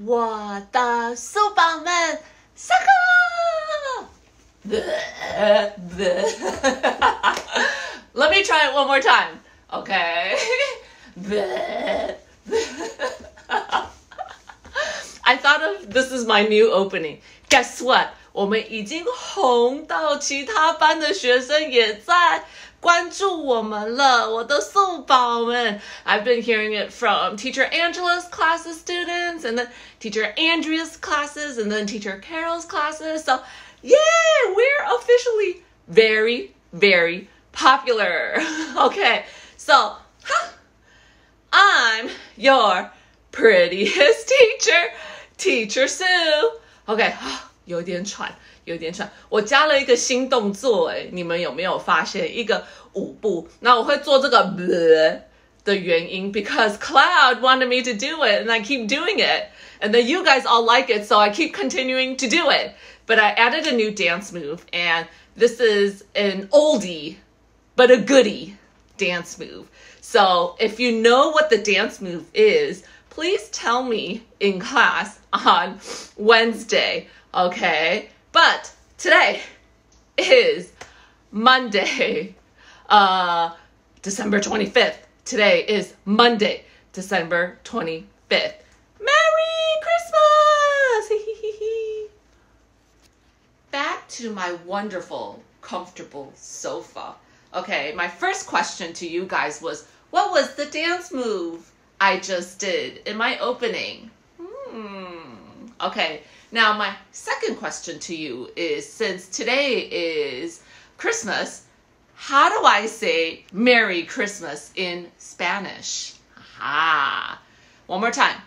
我的素宝们上课。Let me try it one more time. Okay. I thought of this is my new opening. Guess what? 我们已经红到其他班的学生也在关注我们了，我的素宝们。I've been hearing it from Teacher Angela's classes students, and then Teacher Andrea's classes, and then Teacher Carol's classes. So, yeah, we're officially very, very popular. Okay, so, I'm your prettiest teacher, Teacher Sue. Okay. 有点喘，我加了一个新动作，你们有没有发现一个舞步？那我会做这个的原因 because Cloud wanted me to do it and I keep doing it. And then you guys all like it, so I keep continuing to do it. But I added a new dance move, and this is an oldie, but a goodie dance move. So if you know what the dance move is, please tell me in class on Wednesday. Okay, but today is Monday, December 25th. Today is Monday, December 25th. Merry Christmas! Back to my wonderful, comfortable sofa. Okay, my first question to you guys was, what was the dance move I just did in my opening? Okay. Now, my second question to you is, since today is Christmas, how do I say Merry Christmas in Spanish? Aha. One more time.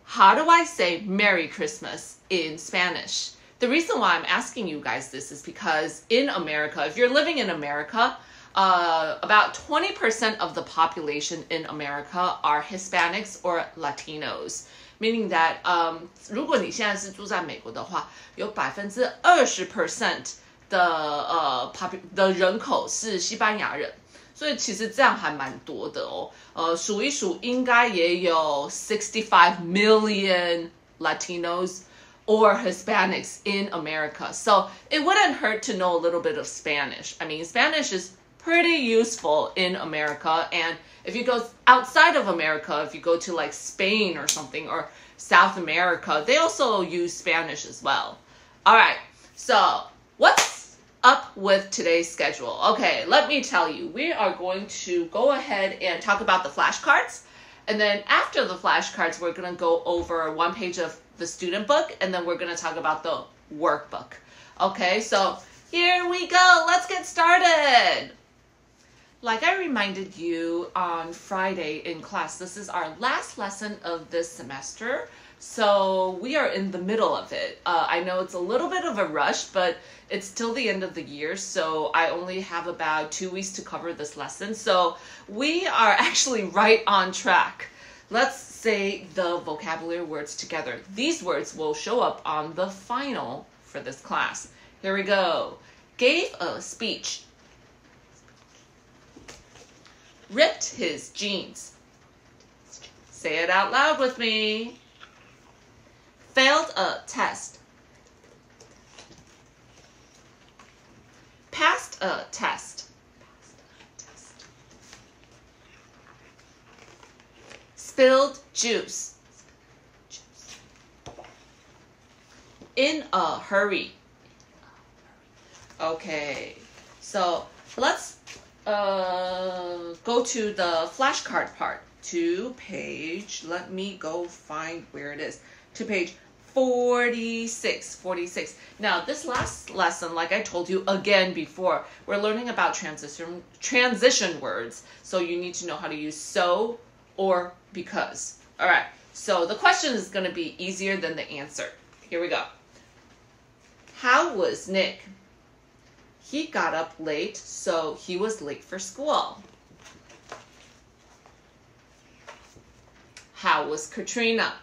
How do I say Merry Christmas in Spanish? The reason why I'm asking you guys this is because in America, if you're living in America, about 20% of the population in America are Hispanics or Latinos. Meaning that, 如果你现在是住在美国的话，有20% 的人口是西班牙人，所以其实这样还蛮多的哦。数一数，应该也有65 million Latinos or Hispanics in America. So it wouldn't hurt to know a little bit of Spanish. I mean, Spanish is pretty useful in America, and if you go outside of America, if you go to like Spain or something, or South America, they also use Spanish as well. All right, so what's up with today's schedule? Okay, let me tell you, we are going to go ahead and talk about the flashcards. And then after the flashcards, we're going to go over one page of the student book, and then we're going to talk about the workbook. Okay, so here we go. Let's get started. Like I reminded you on Friday in class, this is our last lesson of this semester. So we are in the middle of it. I know it's a little bit of a rush, but it's still the end of the year. So I only have about 2 weeks to cover this lesson. So we are actually right on track. Let's say the vocabulary words together. These words will show up on the final for this class. Here we go. Gave a speech. Ripped his jeans. Say it out loud with me. Failed a test. Passed a test. Spilled juice. In a hurry. Okay, so let's go to the flashcard part. Let me go find where it is. To page 46. Now, this last lesson, like I told you again before, we're learning about transition words. So you need to know how to use so or because. All right, so the question is going to be easier than the answer. Here we go. How was Nick? He got up late, so he was late for school. How was Katrina?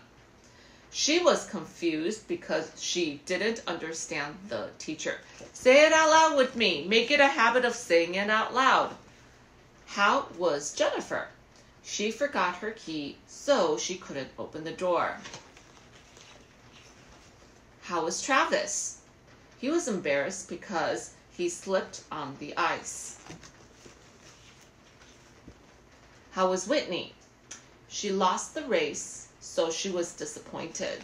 She was confused because she didn't understand the teacher. Say it out loud with me. Make it a habit of saying it out loud. How was Jennifer? She forgot her key, so she couldn't open the door. How was Travis? He was embarrassed because he slipped on the ice. How was Whitney? She lost the race, so she was disappointed.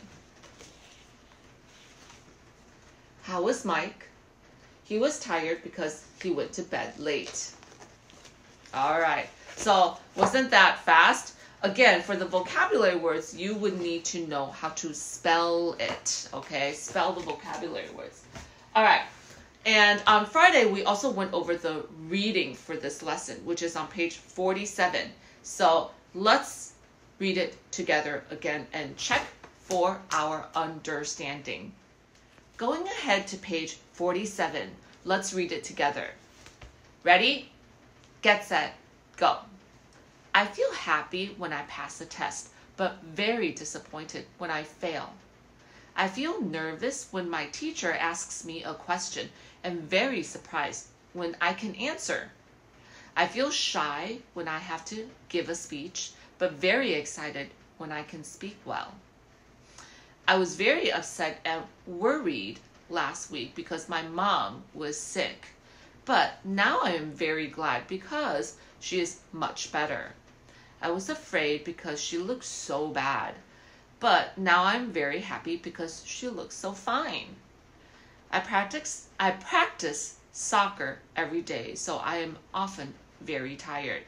How was Mike? He was tired because he went to bed late. All right, so wasn't that fast? Again, for the vocabulary words, you would need to know how to spell it, okay? Spell the vocabulary words. All right, and on Friday, we also went over the reading for this lesson, which is on page 47. So let's read it together again and check for our understanding. Going ahead to page 47, let's read it together. Ready? Get set, go. I feel happy when I pass a test, but very disappointed when I fail. I feel nervous when my teacher asks me a question and very surprised when I can answer. I feel shy when I have to give a speech, but very excited when I can speak well. I was very upset and worried last week because my mom was sick, but now I am very glad because she is much better. I was afraid because she looked so bad, but now I'm very happy because she looks so fine. I practice soccer every day, so I am often very tired.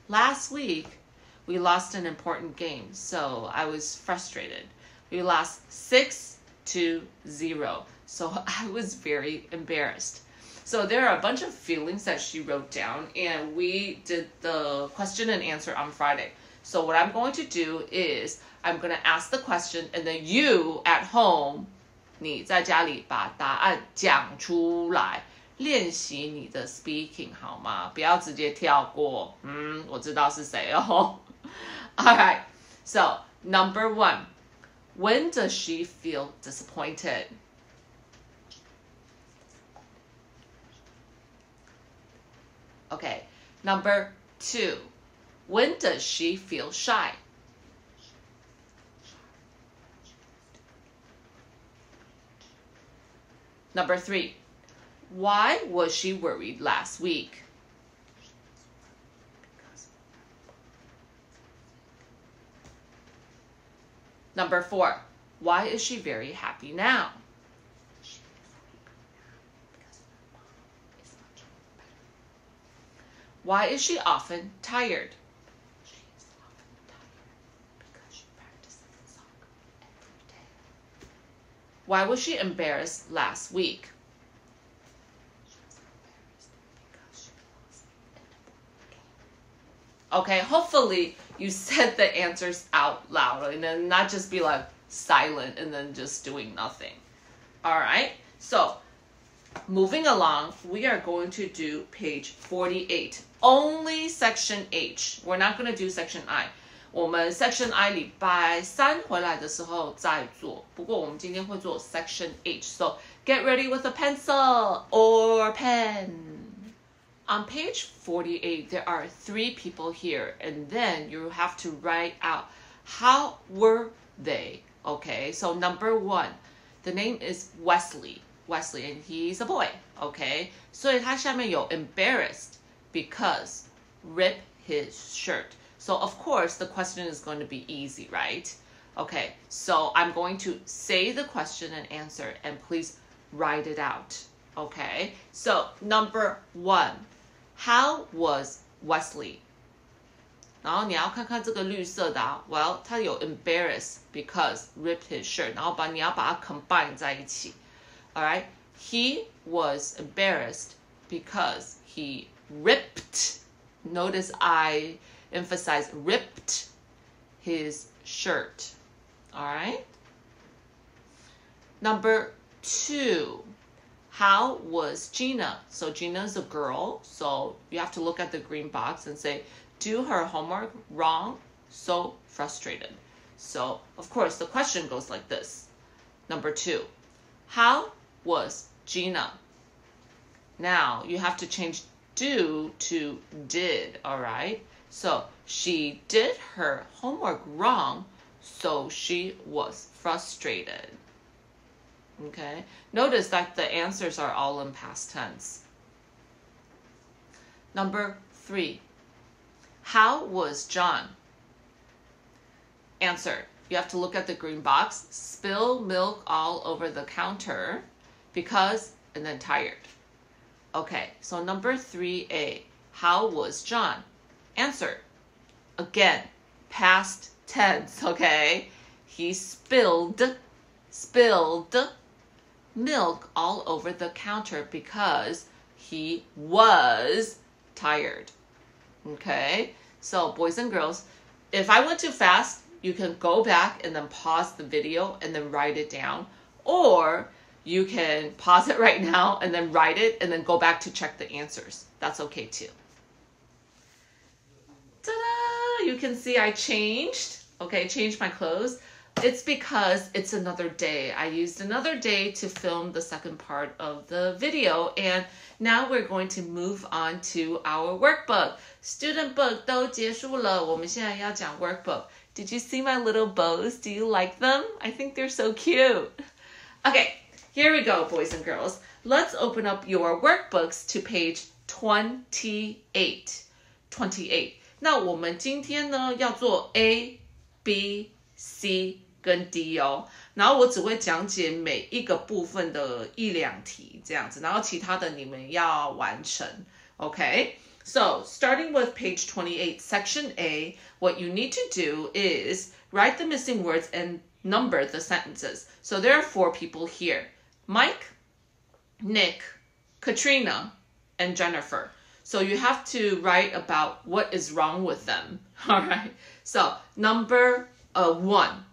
Last week, we lost an important game, so I was frustrated. We lost 6-0, so I was very embarrassed. So there are a bunch of feelings that she wrote down, and we did the question and answer on Friday. So what I'm going to do is I'm going to ask the question, and then you at home, 你在家里把答案讲出来，练习你的 speaking 好吗？不要直接跳过。我知道是谁哦。All right. So number 1, when does she feel disappointed? Okay, number 2, when does she feel shy? Number 3, why was she worried last week? Number 4, why is she very happy now? Why is she often tired? She is often tired because she practices soccer every day. Why was she embarrassed last week? She was embarrassed because she lost an important game. Okay, hopefully you said the answers out loud and then not just be like silent and then just doing nothing. All right, so moving along, we are going to do page 48. Only section H. We're not going to do section I. 我们 section I 礼拜3回来的时候再做。不过我们今天会做 section H. So get ready with a pencil or pen. On page 48, there are 3 people here, and then you have to write out how were they. Okay, so number 1, the name is Wesley, and he's a boy. Okay, 所以他下面有 embarrassed because rip his shirt. So of course the question is going to be easy, right? Okay, so I'm going to say the question and answer, and please write it out. Okay, so number 1, how was Wesley? 然后你要看看这个绿色的啊 well 它有 embarrassed because ripped his shirt， 然后你要把它 combine 在一起。 Alright, he was embarrassed because he ripped, notice I emphasize ripped his shirt. Alright, number 2, how was Gina? So Gina is a girl, so you have to look at the green box and say, do her homework wrong, so frustrated. So of course the question goes like this. Number 2, how was Gina? Now you have to change do to did, all right? So she did her homework wrong, so she was frustrated. Okay, notice that the answers are all in past tense. Number 3, how was John? Answer, you have to look at the green box. Spill milk all over the counter because, and then tired. Okay, so number 3A, how was John? Answer, again, past tense, okay? He spilled milk all over the counter because he was tired. Okay, so boys and girls, if I went too fast, you can go back and then pause the video and then write it down, or you can pause it right now and then write it and then go back to check the answers. That's okay too. Ta-da! You can see I changed. Okay, changed my clothes. It's because it's another day. I used another day to film the second part of the video, and now we're going to move on to our workbook. Student book 都结束了，我们现在要讲 workbook. Did you see my little bows? Do you like them? I think they're so cute. Okay, here we go, boys and girls. Let's open up your workbooks to page 28. 28. 那我们今天呢要做 A, B, C 跟 D 哦，然后我只会讲解每一个部分的一两题这样子，然后其他的你们要完成。Okay, so starting with page 28, section A, what you need to do is write the missing words and number the sentences. So there are 4 people here: Mike, Nick, Katrina, and Jennifer. So you have to write about what is wrong with them. All right. So number 1，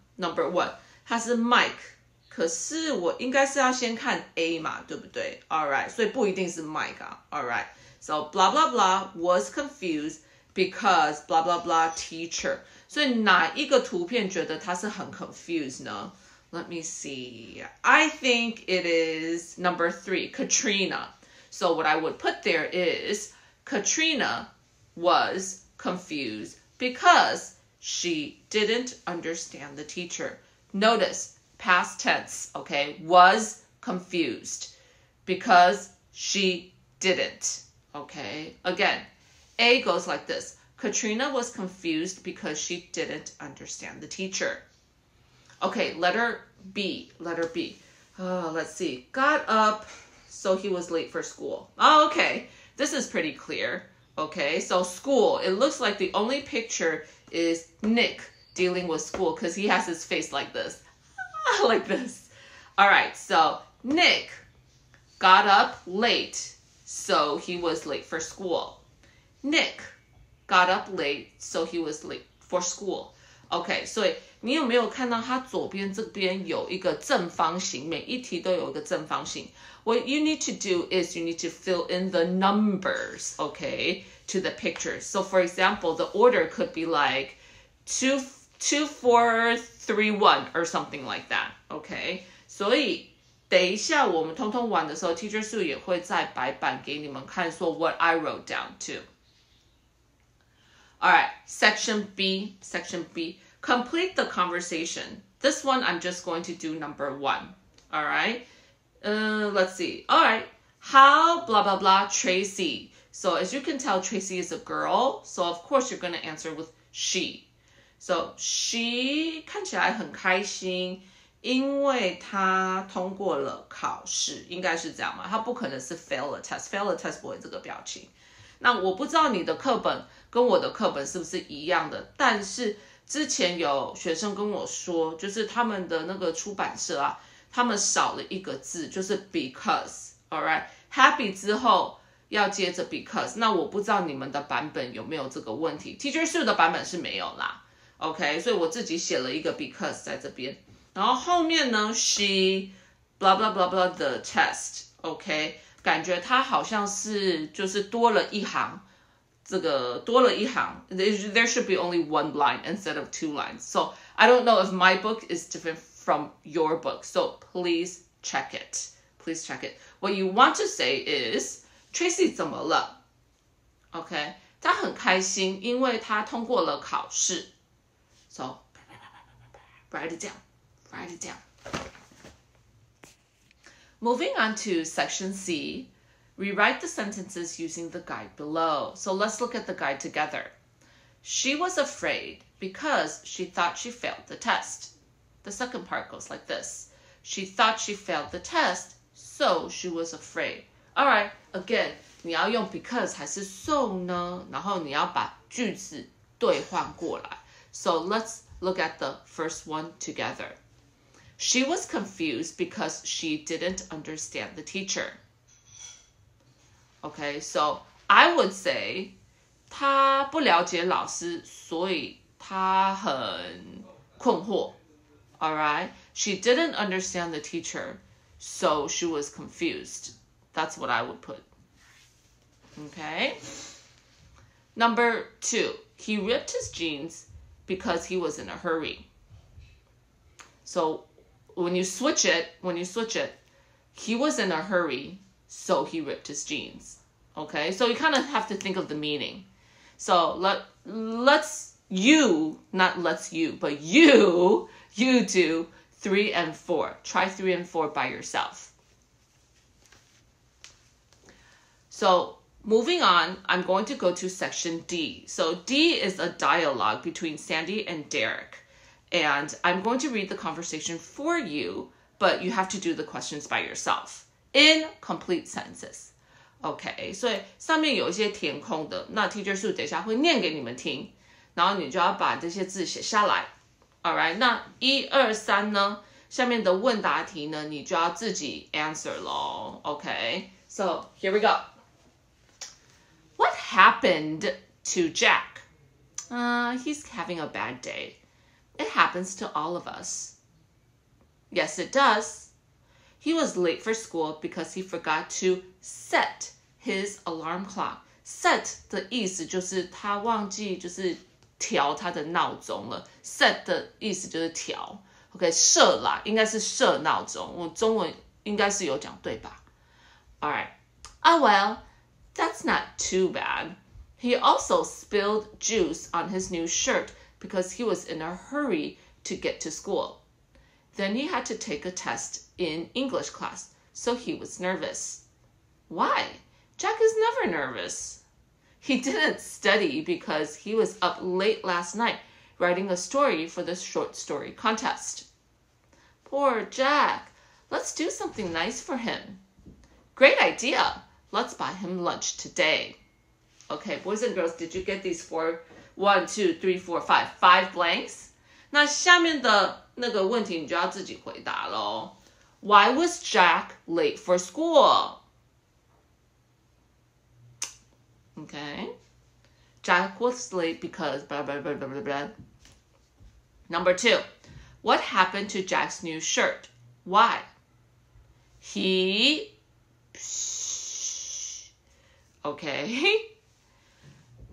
他是 Mike， 可是我应该是要先看 A 嘛，对不对？ All right. 所以不一定是 Mike 啊。All right. So blah blah blah was confused because blah blah blah teacher. 所以哪一个图片觉得他是很 confused 呢？ Let me see. I think it is number 3, Katrina. So what I would put there is Katrina was confused because she didn't understand the teacher. Notice, past tense, okay? Was confused because she didn't, okay? Again, A goes like this. Katrina was confused because she didn't understand the teacher. Okay, letter B. Let's see. Got up, so he was late for school. Oh, okay. This is pretty clear. Okay, so school. It looks like the only picture is Nick dealing with school because he has his face like this. Like this. All right, so Nick got up late, so he was late for school. Nick got up late, so he was late for school. Okay, 所以你有没有看到它左边这边有一个正方形，每一题都有一个正方形。What you need to do is you need to fill in the numbers, okay, to the pictures. So for example, the order could be like 2, 4, 3, 1 or something like that, okay? 所以等一下我们通通完的时候 Teacher Sue 也会再白板给你们看说 what I wrote down too. All right, section B. Complete the conversation. This one, I'm just going to do number 1. All right. Let's see. All right. How blah, blah, blah, Tracy. So as you can tell, Tracy is a girl. So of course you're going to answer with she. So she 看起来很开心，因为她通过了考试，应该是这样嘛？她不可能是 fail a test。fail a test 不会这个表情。那我不知道你的课本跟我的课本是不是一样的，但是之前有学生跟我说，就是他们的那个出版社啊，他们少了一个字，就是 because。 Alright, happy 之后要接着 because。 那我不知道你们的版本有没有这个问题。 Teacher Sue 的版本是没有啦。 OK, 所以我自己写了一个 because 在这边，然后后面呢 she blah blah blah blah the test. OK, 感觉它好像是就是多了一行，这个多了一行 there should be only 1 line instead of 2 lines. So I don't know if my book is different from your book. So please check it. Please check it. What you want to say is Tracy 怎么了 OK, 她很开心，因为她通过了考试。So write it down. Write it down. Moving on to section C, rewrite the sentences using the guide below. So let's look at the guide together. She was afraid because she thought she failed the test. The second part goes like this. She thought she failed the test, so she was afraid. Alright, again, 你要用 because 还是 so 呢？然后你要把句子兑换过来。So let's look at the first one together. She was confused because she didn't understand the teacher. Okay, so I would say 她不了解老师，所以她很困惑。Alright, she didn't understand the teacher, so she was confused. That's what I would put. Okay. Number 2, he ripped his jeans because he was in a hurry. So when you switch it, he was in a hurry, so he ripped his jeans. Okay, so you kind of have to think of the meaning. So you do 3 and 4. Try 3 and 4 by yourself. So moving on, I'm going to go to section D. So D is a dialogue between Sandy and Derek. And I'm going to read the conversation for you, but you have to do the questions by yourself in complete sentences. OK, 所以上面有一些填空的，那 Teacher Sue 等一下会念给你们听，然后你就要把这些字写下来。Alright, 那1、2、3呢？下面的问答题呢，你就要自己 answer 咯。OK, so here we go. What happened to Jack? He's having a bad day. It happens to all of us. Yes, it does. He was late for school because he forgot to set his alarm clock. Set 的意思就是他忘记就是调他的闹钟了。Set 的意思就是调。OK, 设啦，应该是设闹钟。我中文应该是有讲对吧？ Alright. Oh well, that's not too bad. He also spilled juice on his new shirt because he was in a hurry to get to school. Then he had to take a test in English class, so he was nervous. Why? Jack is never nervous. He didn't study because he was up late last night writing a story for the short story contest. Poor Jack. Let's do something nice for him. Great idea. Let's buy him lunch today. Okay, boys and girls, did you get these 4? 1, 2, 3, 4, 5. 5 blanks? 那下面的那个问题你就要自己回答咯。Why was Jack late for school? Okay. Jack was late because blah, blah, blah, blah, blah, blah. Number 2. What happened to Jack's new shirt? Why? He... Okay.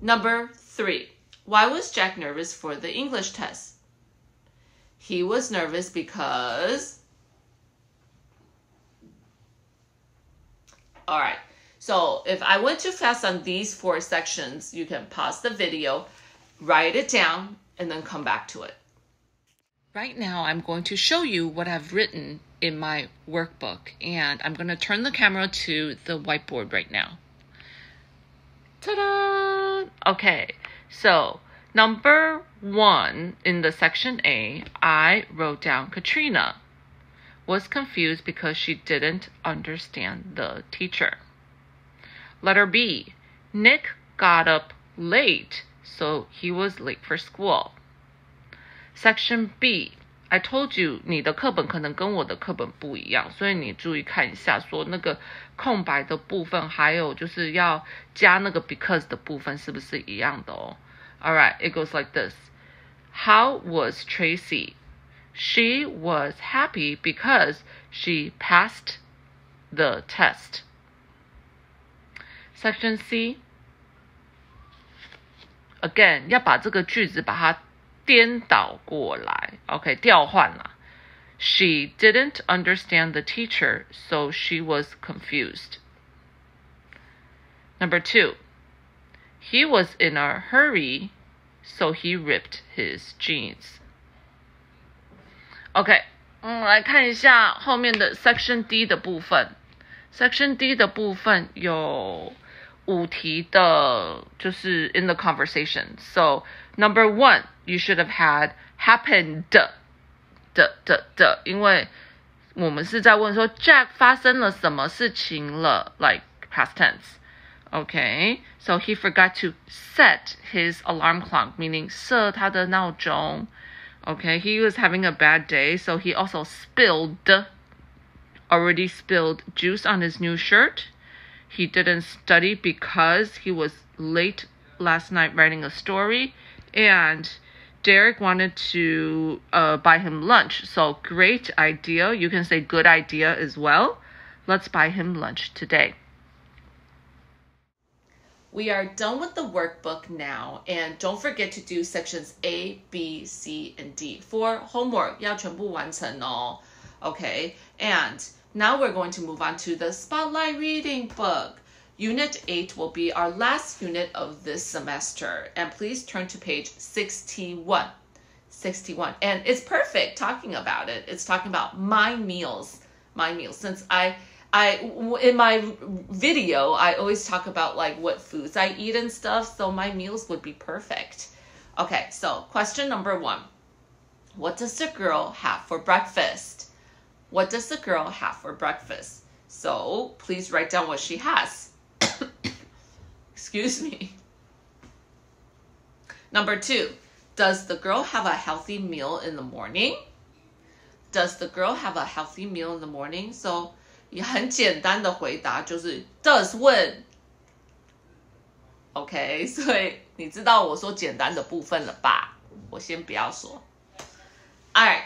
Number 3. Why was Jack nervous for the English test? He was nervous because... Alright, so if I went too fast on these 4 sections, you can pause the video, write it down, and then come back to it. Right now, I'm going to show you what I've written in my workbook, and I'm going to turn the camera to the whiteboard right now. Ta-da! Okay, so number 1 in the section A, I wrote down Katrina was confused because she didn't understand the teacher. Letter B, Nick got up late, so he was late for school. Section B, I told you 你的课本可能跟我的课本不一样，所以你注意看一下，说那个空白的部分，还有就是要加那个 because 的部分是不是一样的哦？ Alright, it goes like this. How was Tracy? She was happy because she passed the test. Section C. Again, 要把这个句子把它颠倒过来 ，OK， 调换啦。She didn't understand the teacher, so she was confused. Number 2. He was in a hurry, so he ripped his jeans. OK, 来看一下后面的 Section D 的部分。Section D 的部分有5题的，就是 in the conversation. So number 1, you should have had happened 的，因为我们是在问说 Jack 发生了什么事情了 ，like past tense. Okay, so he forgot to set his alarm clock, meaning 设他的闹钟。Okay, he was having a bad day, so he also already spilled juice on his new shirt. He didn't study because he was late last night writing a story. And Derek wanted to buy him lunch. So great idea. You can say good idea as well. Let's buy him lunch today. We are done with the workbook now, and don't forget to do sections A, B, C, and D. For homework, 要全部完成哦. Okay, and now we're going to move on to the Spotlight Reading Book. Unit 8 will be our last unit of this semester, and please turn to page 61. 61, and it's perfect talking about it. It's talking about my meals. Since I in my video, I always talk about like what foods I eat and stuff, so my meals would be perfect. Okay, so question number 1. What does the girl have for breakfast? What does the girl have for breakfast? So please write down what she has. Excuse me. Number 2, does the girl have a healthy meal in the morning? Does the girl have a healthy meal in the morning? So 也很简单的回答就是 does 问 OK 所以你知道我说简单的部分了吧我先不要说 Alright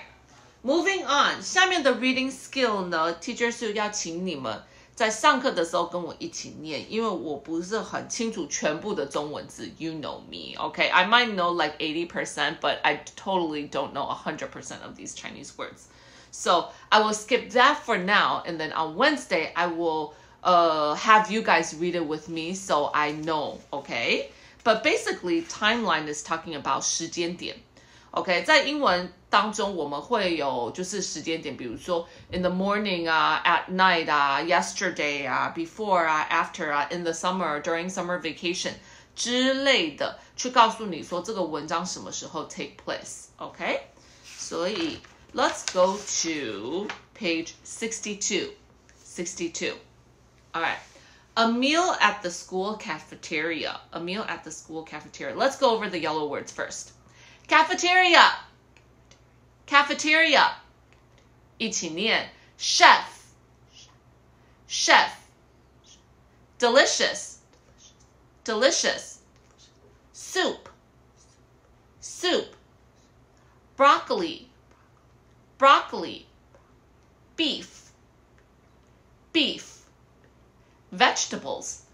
moving on 下面的 reading skill 呢 Teacher Sue 要请你们在上课的时候跟我一起念因为我不是很清楚全部的中文字 You know me OK I might know like 80% but I totally don't know 100% of these Chinese words So I will skip that for now, and then on Wednesday, I will have you guys read it with me so I know, okay? But basically, timeline is talking about 时间点 OK 在英文当中我们会有就是时间点比如说 in the morning 啊 at night 啊 yesterday 啊 before 啊 after 啊 in the summer during summer vacation 之类的去告诉你说这个文章什么时候 take place OK 所以Let's go to page 62. 62. All right. A meal at the school cafeteria. A meal at the school cafeteria. Let's go over the yellow words first. Cafeteria. Cafeteria. 一起念 Chef. Chef. Delicious. Delicious. Soup. Soup. Broccoli. Broccoli, beef, beef, vegetables,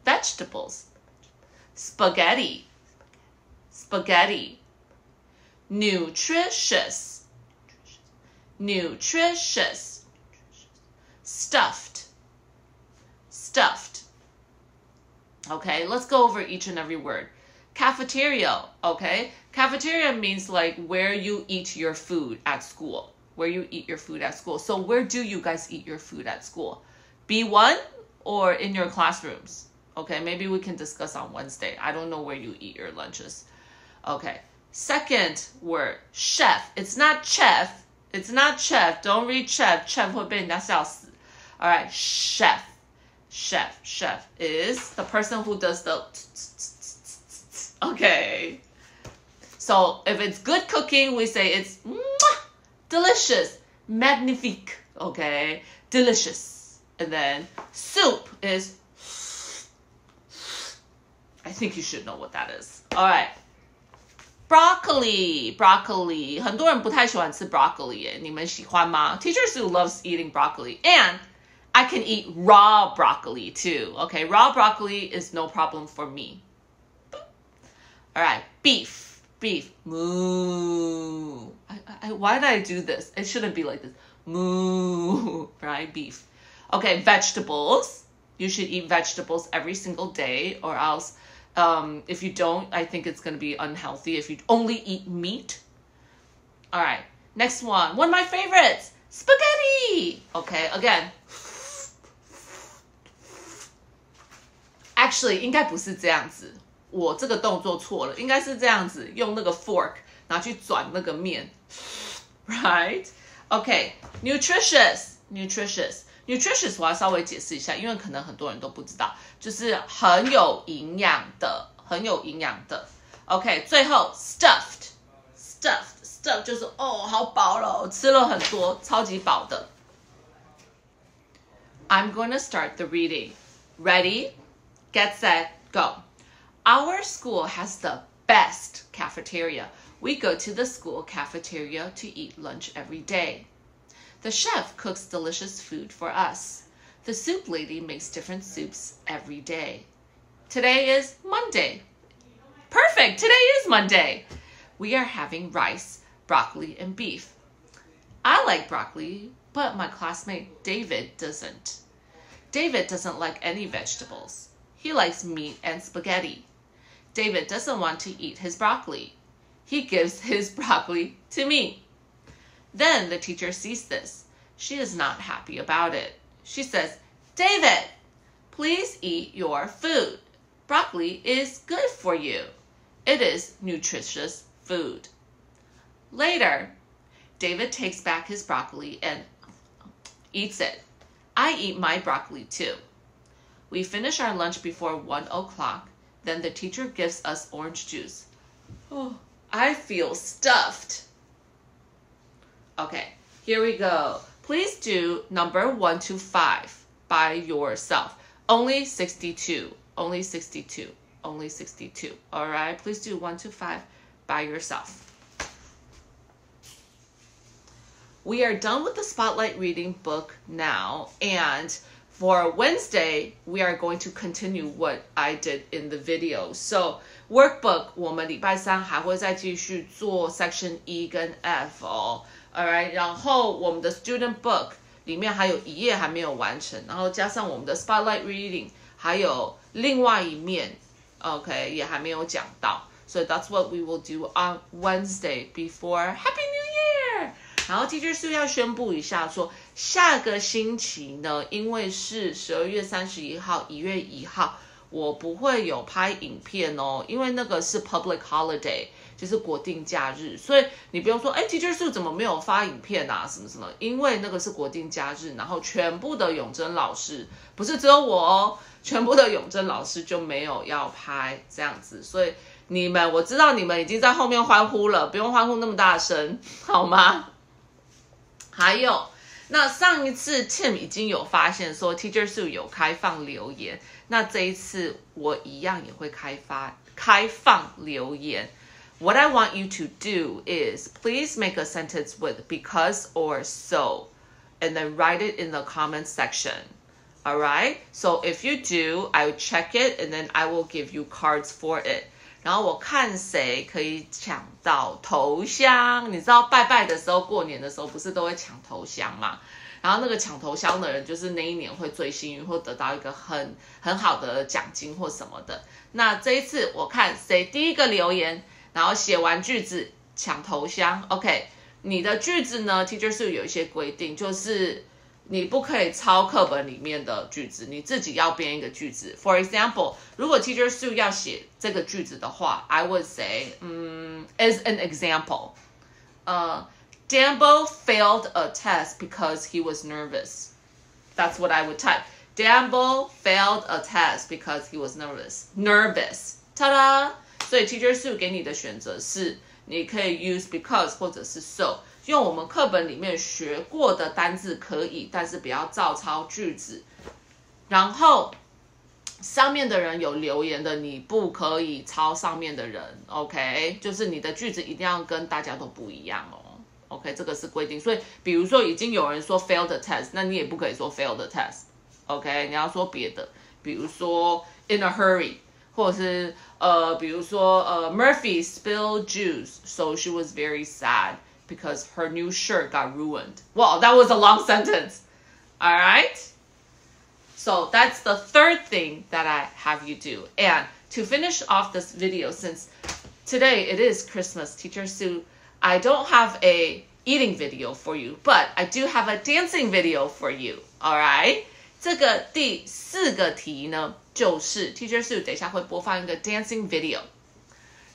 vegetables, spaghetti, spaghetti, nutritious, nutritious, stuffed, stuffed. Okay, let's go over each and every word. Cafeteria, okay? Cafeteria means like where you eat your food at school. Where you eat your food at school. So where do you guys eat your food at school? B1 or in your classrooms? Okay, maybe we can discuss on Wednesday. I don't know where you eat your lunches. Okay, second word, chef. It's not chef. It's not chef. Don't read chef. Chef 会被人家笑死. All right, chef. Chef. Chef is the person who does the Okay. So if it's good cooking, we say it's delicious, magnifique. Okay, delicious. And then soup is. I think you should know what that is. All right. Broccoli, broccoli. 很多人不太喜欢吃 broccoli 耶，你们喜欢吗？ Teacher Sue loves eating broccoli, and I can eat raw broccoli too. Okay, raw broccoli is no problem for me. All right, beef, beef, moo. Why did I do this? It shouldn't be like this. Moo, right? Beef. Okay, vegetables. You should eat vegetables every single day, or else if you don't, I think it's going to be unhealthy if you only eat meat. All right, Next one of my favorites, spaghetti. Okay, again. Actually, 应该不是这样子，我这个动作错了，应该是这样子，用那个 fork 拿去转那个面 ，right? Okay, nutritious. Nutritious 我要稍微解释一下，因为可能很多人都不知道，就是很有营养的，很有营养的。OK， 最后 stuffed 就是好饱了，吃了很多，超级饱的。I'm going to start the reading. Ready? Get set, go. Our school has the best cafeteria. We go to the school cafeteria to eat lunch every day. The chef cooks delicious food for us. The soup lady makes different soups every day. Today is Monday. Perfect! Today is Monday. We are having rice, broccoli, and beef. I like broccoli, but my classmate David doesn't. David doesn't like any vegetables. He likes meat and spaghetti. David doesn't want to eat his broccoli. He gives his broccoli to me. Then the teacher sees this. She is not happy about it. She says, David, please eat your food. Broccoli is good for you. It is nutritious food. Later, David takes back his broccoli and eats it. I eat my broccoli too. We finish our lunch before 1 o'clock. Then the teacher gives us orange juice. Oh, I feel stuffed. Okay, here we go. Please do number 1 to 5 by yourself. Only 62. Only 62. Only 62. All right, please do 1 to 5 by yourself. We are done with the spotlight reading book now, and for Wednesday, we are going to continue what I did in the video. So workbook 我们礼拜三还会再继续做 section E 跟 F 哦。Alright， 然后我们的 student book 里面还有一页还没有完成，然后加上我们的 spotlight reading， 还有另外一面 ，OK 也还没有讲到。So that's what we will do on Wednesday before Happy New Year。然后 Teacher Sue 要宣布一下说，下个星期呢，因为是12月31号、1月1号，我不会有拍影片哦，因为那个是 public holiday。就是国定假日，所以你不用说，Teacher Sue 怎么没有发影片啊？什么什么？因为那个是国定假日，然后全部的永贞老师，不是只有我哦，全部的永贞老师就没有要拍这样子，所以你们，我知道你们已经在后面欢呼了，不用欢呼那么大声，好吗？还有，那上一次 Tim 已经有发现说 Teacher Sue 有开放留言，那这一次我一样也会开放留言。What I want you to do is please make a sentence with because or so, and then write it in the comment section. All right? So if you do, I will check it, and then I will give you cards for it. 然后我看谁可以抢到头香。你知道拜拜的时候，过年的时候不是都会抢头香吗？然后那个抢头香的人，就是那一年会最幸运，或得到一个很好的奖金或什么的。那这一次我看谁第一个留言。然后写完句子抢头香 ，OK， 你的句子呢 ，Teacher Sue 有一些规定，就是你不可以抄课本里面的句子，你自己要编一个句子。For example， 如果 Teacher Sue 要写这个句子的话 ，I would say，as an example， Dambo failed a test because he was nervous. That's what I would type. Dambo failed a test because he was nervous. Nervous. Ta-da! 所以 Teacher Sue 给你的选择是，你可以 use because 或者是 so， 用我们课本里面学过的单字可以，但是不要照抄句子。然后上面的人有留言的，你不可以抄上面的人 ，OK？ 就是你的句子一定要跟大家都不一样哦 ，OK？ 这个是规定。所以比如说已经有人说 failed the test， 那你也不可以说 failed the test，OK？ 你要说别的，比如说 in a hurry。或者是比如说Murphy spilled juice, so she was very sad because her new shirt got ruined. Wow, that was a long sentence. All right? So that's the third thing that I have you do. And to finish off this video, since today it is Christmas, Teacher Sue, I don't have a eating video for you, but I do have a dancing video for you. Alright? 这个第4个题呢，就是 Teacher Sue 等一下会播放一个 dancing video，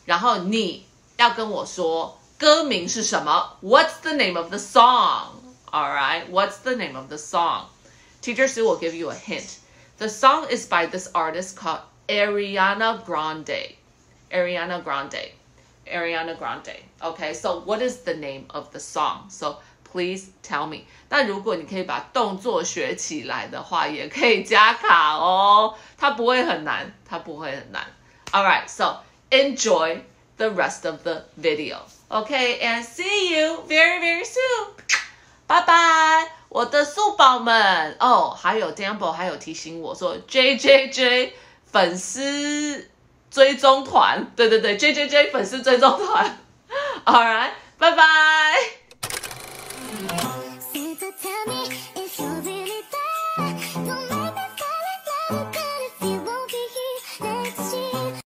然后你要跟我说歌名是什么 ？What's the name of the song? Alright? What's the name of the song? Teacher Sue will give you a hint. The song is by this artist called Ariana Grande. Ariana Grande. Ariana Grande. Okay, so what is the name of the song? So please tell me. 那如果你可以把动作学起来的话，也可以加卡哦。它不会很难，它不会很难。Alright, so enjoy the rest of the video. Okay, and see you very, very soon. Bye bye. 我的素宝们哦，还有 Dambo 还有提醒我说 JJJ 粉丝追踪团，对对对 JJJ 粉丝追踪团 Alright, bye bye. So tell me if you're really there. Don't make me fall in love.